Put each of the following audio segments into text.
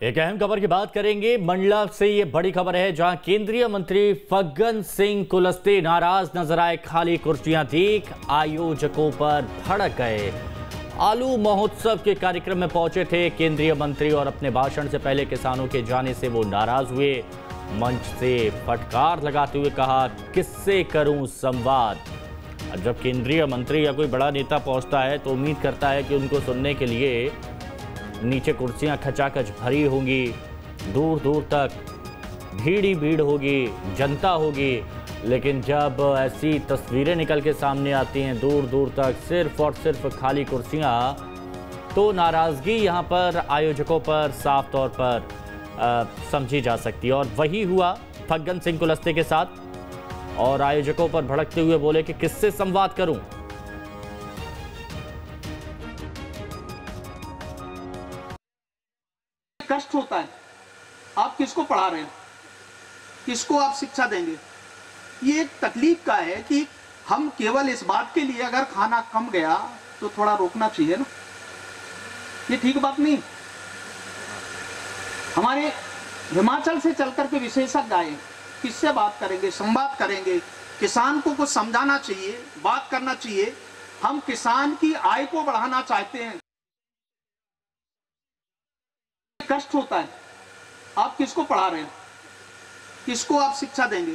एक अहम खबर की बात करेंगे। मंडला से ये बड़ी खबर है, जहां केंद्रीय मंत्री फग्गन सिंह कुलस्ते नाराज नजर आए। खाली कुर्सियां देख आयोजकों पर भड़क गए। आलू महोत्सव के कार्यक्रम में पहुंचे थे केंद्रीय मंत्री और अपने भाषण से पहले किसानों के जाने से वो नाराज हुए। मंच से फटकार लगाते हुए कहा, किससे करूं संवाद। जब केंद्रीय मंत्री या कोई बड़ा नेता पहुंचता है तो उम्मीद करता है कि उनको सुनने के लिए नीचे कुर्सियां खचाखच भरी होंगी, दूर दूर तक भीड़ ही भीड़ होगी, जनता होगी। लेकिन जब ऐसी तस्वीरें निकल के सामने आती हैं दूर दूर तक सिर्फ और सिर्फ खाली कुर्सियां, तो नाराज़गी यहाँ पर आयोजकों पर साफ तौर पर समझी जा सकती है। और वही हुआ फग्गन सिंह कुलस्ते के साथ। और आयोजकों पर भड़कते हुए बोले कि किससे संवाद करूं। कष्ट होता है, आप किसको पढ़ा रहे हैं, किसको आप शिक्षा देंगे। ये एक तकलीफ का है कि हम केवल इस बात के लिए अगर खाना कम गया तो थोड़ा रोकना चाहिए ना, ये ठीक बात नहीं। हमारे हिमाचल से चलकर के विशेषज्ञ आए, किससे बात करेंगे, संवाद करेंगे। किसान को कुछ समझाना चाहिए, बात करना चाहिए। हम किसान की आय को बढ़ाना चाहते हैं। कष्ट होता है, आप किसको पढ़ा रहे हैं, किसको आप शिक्षा देंगे।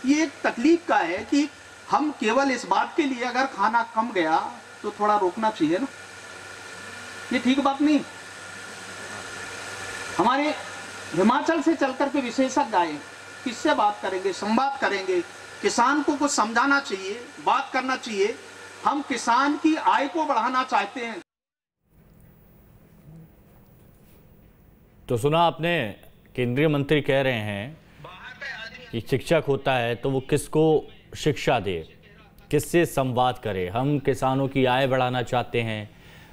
ये एक तकलीफ का है कि हम केवल इस बात के लिए अगर खाना कम गया तो थोड़ा रोकना चाहिए ना, ये ठीक बात नहीं। हमारे हिमाचल से चलकर के विशेषज्ञ आए, किससे बात करेंगे, संवाद करेंगे। किसान को कुछ समझाना चाहिए, बात करना चाहिए। हम किसान की आय को बढ़ाना चाहते हैं। तो सुना आपने, केंद्रीय मंत्री कह रहे हैं कि शिक्षक होता है तो वो किसको शिक्षा दे, किससे संवाद करे। हम किसानों की आय बढ़ाना चाहते हैं,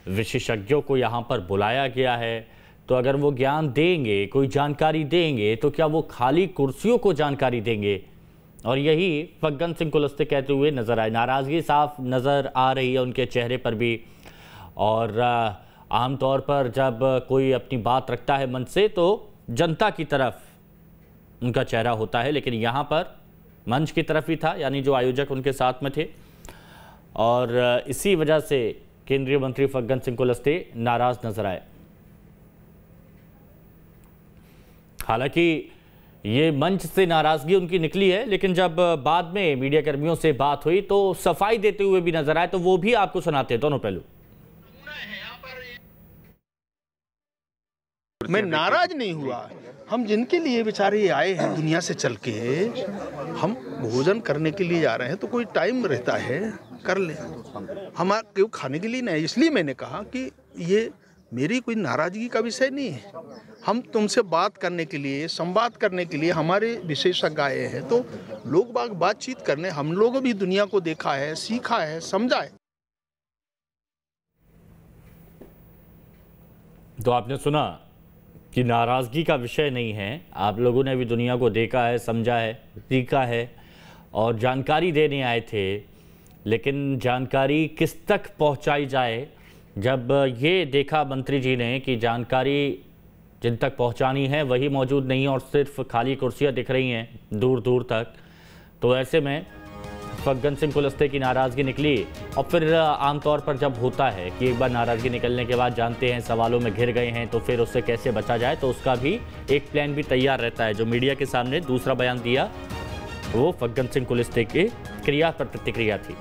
विशेषज्ञों को यहाँ पर बुलाया गया है, तो अगर वो ज्ञान देंगे, कोई जानकारी देंगे, तो क्या वो खाली कुर्सियों को जानकारी देंगे। और यही फग्गन सिंह कुलस्ते कहते हुए नजर आए। नाराज़गी साफ नज़र आ रही है उनके चेहरे पर भी। और आमतौर पर जब कोई अपनी बात रखता है मंच से तो जनता की तरफ उनका चेहरा होता है, लेकिन यहाँ पर मंच की तरफ ही था, यानी जो आयोजक उनके साथ में थे। और इसी वजह से केंद्रीय मंत्री फग्गन सिंह कुलस्ते नाराज नजर आए। हालांकि ये मंच से नाराजगी उनकी निकली है, लेकिन जब बाद में मीडिया कर्मियों से बात हुई तो सफाई देते हुए भी नजर आए, तो वो भी आपको सुनाते हैं, दोनों पहलू। मैं नाराज नहीं हुआ। हम जिनके लिए बेचारे आए हैं दुनिया से चल के, हम भोजन करने के लिए जा रहे हैं, तो कोई टाइम रहता है कर ले, हम क्यों खाने के लिए नहीं। इसलिए मैंने कहा कि ये मेरी कोई नाराजगी का विषय नहीं है। हम तुमसे बात करने के लिए, संवाद करने के लिए हमारे विशेषज्ञ आए हैं, तो लोग बातचीत करने, हम लोग भी दुनिया को देखा है, सीखा है, समझा है। तो आपने सुना कि नाराज़गी का विषय नहीं है। आप लोगों ने भी दुनिया को देखा है, समझा है, सीखा है और जानकारी देने आए थे। लेकिन जानकारी किस तक पहुंचाई जाए, जब ये देखा मंत्री जी ने कि जानकारी जिन तक पहुंचानी है वही मौजूद नहीं है और सिर्फ खाली कुर्सियां दिख रही हैं दूर दूर तक, तो ऐसे में फग्गन सिंह कुलस्ते की नाराज़गी निकली। और फिर आमतौर पर जब होता है कि एक बार नाराज़गी निकलने के बाद जानते हैं सवालों में घिर गए हैं, तो फिर उससे कैसे बचा जाए, तो उसका भी एक प्लान भी तैयार रहता है। जो मीडिया के सामने दूसरा बयान दिया वो फग्गन सिंह कुलस्ते की क्रिया पर प्रतिक्रिया थी।